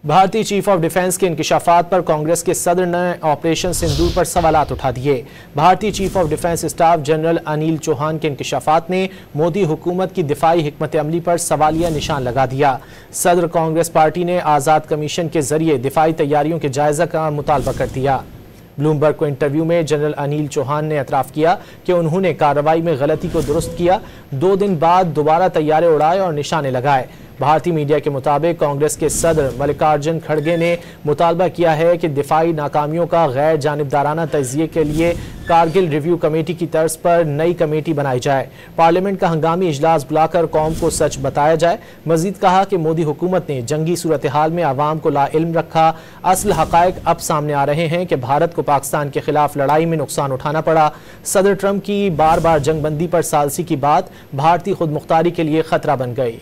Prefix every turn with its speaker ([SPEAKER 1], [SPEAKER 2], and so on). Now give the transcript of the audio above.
[SPEAKER 1] भारतीय chief of defence के इंकशाफात पर कांग्रेस के सदर ने ऑपरेशन सिंदूर पर सवालात उठा दिए। भारतीय chief of defence staff general Anil Chauhan के इंकशाफात ने मोदी हुकूमत की दिफाई हिकमत अमली पर सवालिया निशान लगा दिया। सदर कांग्रेस पार्टी ने आज़ाद कमीशन के जरिए दिफाई तैयारियों के जायजा का मुतालबा कर दिया। ब्लूमबर्ग को इंटरव्यू में जनरल अनिल चौहान ने एतराफ़ किया कि उन्होंने कार्रवाई में गलती को दुरुस्त किया। 2 दिन बाद दोबारा तैयारे उड़ाए और निशाने लगाए। भारतीय मीडिया के मुताबिक कांग्रेस के सदर मल्लिकार्जुन खड़गे ने मुतालबा किया है कि दिफाई नाकामियों का गैर जानिबदाराना तजिए के लिए कारगिल रिव्यू कमेटी की तर्ज पर नई कमेटी बनाई जाए। पार्लियामेंट का हंगामी इजलास बुलाकर कौम को सच बताया जाए। मजीद कहा कि मोदी हुकूमत ने जंगी सूरत हाल में आवाम को लाइल्म रखा। असल हकायक अब सामने आ रहे हैं कि भारत को पाकिस्तान के खिलाफ लड़ाई में नुकसान उठाना पड़ा। सदर ट्रंप की बार बार जंगबंदी पर सालसी की बात भारतीय खुद मुख्तारी के लिए खतरा बन गई।